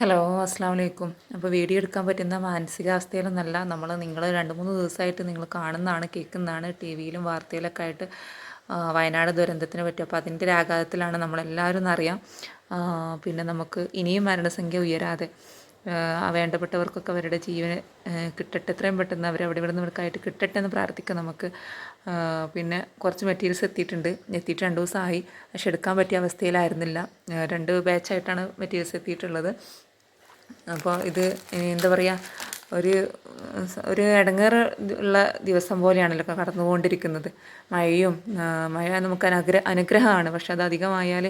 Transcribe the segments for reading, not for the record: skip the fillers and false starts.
Hello അസ്സാം വലൈക്കും. അപ്പോൾ വീഡിയോ എടുക്കാൻ പറ്റുന്ന മാനസികാവസ്ഥയിലൊന്നല്ല നിങ്ങൾ 2-3 ദിവസമായിട്ട് നിങ്ങൾ കാണുന്നതാണ് കേൾക്കുന്നതാണ് ടി വിയിലും വാർത്തയിലൊക്കെ ആയിട്ട് വയനാട് ദുരന്തത്തിനെ പറ്റി. അപ്പോൾ അതിൻ്റെ ഒരു ആഘാതത്തിലാണ് നമ്മളെല്ലാവരും എന്നറിയാം. പിന്നെ നമുക്ക് ഇനിയും മരണസംഖ്യ ഉയരാതെ വേണ്ടപ്പെട്ടവർക്കൊക്കെ അവരുടെ ജീവന് കിട്ടട്ടെ, എത്രയും പെട്ടെന്ന് അവരവിടെ ഇവിടെ നിന്നൊക്കെയായിട്ട് കിട്ടട്ടെ എന്ന് പ്രാർത്ഥിക്കാം നമുക്ക്. പിന്നെ കുറച്ച് മെറ്റീരിയൽസ് എത്തിയിട്ട് 2 ദിവസമായി, പക്ഷെ എടുക്കാൻ പറ്റിയ അവസ്ഥയിലായിരുന്നില്ല. 2 ബാച്ചായിട്ടാണ് മെറ്റീരിയൽസ് എത്തിയിട്ടുള്ളത്. അപ്പോൾ ഇത് എന്താ പറയുക, ഒരു ഒരു ഇടങ്ങേറ് ഉള്ള ദിവസം പോലെയാണല്ലോ കടന്നുകൊണ്ടിരിക്കുന്നത്. മഴ നമുക്ക് അനുഗ്രഹമാണ്, പക്ഷെ അത് അധികമായാൽ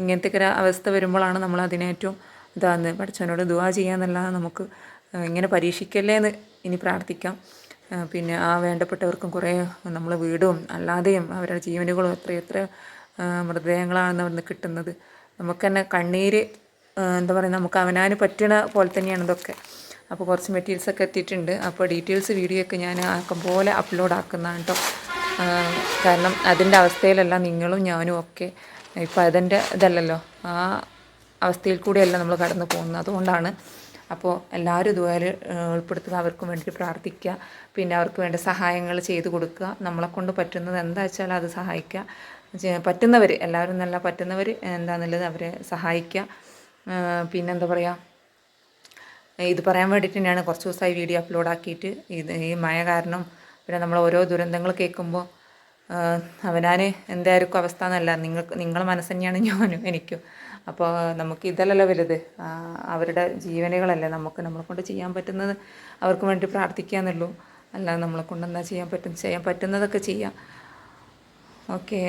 ഇങ്ങനത്തെയൊക്കെ ഒരു അവസ്ഥ വരുമ്പോഴാണ് നമ്മൾ അതിനേറ്റവും പഠിച്ചവനോട് ദുആ ചെയ്യാന്നല്ലാതെ നമുക്ക് ഇങ്ങനെ പരീക്ഷിക്കല്ലേ എന്ന് ഇനി പ്രാർത്ഥിക്കാം. പിന്നെ ആ വേണ്ടപ്പെട്ടവർക്കും കുറേ നമ്മൾ വീടും അല്ലാതെയും അവരുടെ ജീവനുകളും എത്ര മൃതദേഹങ്ങളാണ് അവിടുന്ന് കിട്ടുന്നത്. നമുക്ക് തന്നെ കണ്ണീര് എന്താ പറയുക, നമുക്ക് അവനാന് പറ്റണ പോലെ തന്നെയാണ് ഇതൊക്കെ. അപ്പോൾ കുറച്ച് മെറ്റീരിയൽസൊക്കെ എത്തിയിട്ടുണ്ട്. അപ്പോൾ ഡീറ്റെയിൽസ് വീഡിയോ ഒക്കെ ഞാൻ ആക്കം പോലെ അപ്ലോഡ് ആക്കുന്നതാണ് കേട്ടോ. കാരണം അതിൻ്റെ അവസ്ഥയിലല്ല നിങ്ങളും ഞാനും ഒക്കെ ഇപ്പോൾ അതിൻ്റെ ഇതല്ലല്ലോ, ആ അവസ്ഥയിൽ കൂടെയല്ല നമ്മൾ കടന്നു പോകുന്നത്. അതുകൊണ്ടാണ്. അപ്പോൾ എല്ലാവരും ഇതുപോലെ ഉൾപ്പെടുത്തുക, അവർക്കും വേണ്ടി പ്രാർത്ഥിക്കുക, പിന്നെ അവർക്ക് വേണ്ട സഹായങ്ങൾ ചെയ്തു കൊടുക്കുക. നമ്മളെക്കൊണ്ട് പറ്റുന്നത് എന്താ വെച്ചാൽ അത് സഹായിക്കുക. പറ്റുന്നവർ, എല്ലാവരും നല്ല പറ്റുന്നവർ എന്താണെന്നുള്ളത് അവരെ സഹായിക്കുക. പിന്നെന്താ പറയുക, ഇത് പറയാൻ വേണ്ടിയിട്ട് തന്നെയാണ് കുറച്ച് ദിവസമായി വീഡിയോ അപ്ലോഡ് ആക്കിയിട്ട്. ഈ മഴ കാരണം പിന്നെ നമ്മൾ ഓരോ ദുരന്തങ്ങൾ കേൾക്കുമ്പോൾ അവനാന് എന്തായിരിക്കും അവസ്ഥ എന്നല്ല, നിങ്ങളെ മനസ്സ് തന്നെയാണ് ഞാനും എനിക്കും. അപ്പോൾ നമുക്ക് ഇതല്ലല്ലോ വലുത്, അവരുടെ ജീവനുകളല്ലേ. നമ്മളെ കൊണ്ട് ചെയ്യാൻ പറ്റുന്നത് അവർക്ക് വേണ്ടി പ്രാർത്ഥിക്കുക എന്നുള്ളൂ. അല്ലാതെ നമ്മളെ കൊണ്ട് എന്താ ചെയ്യാൻ പറ്റുന്നതൊക്കെ ചെയ്യാം. ഓക്കേ.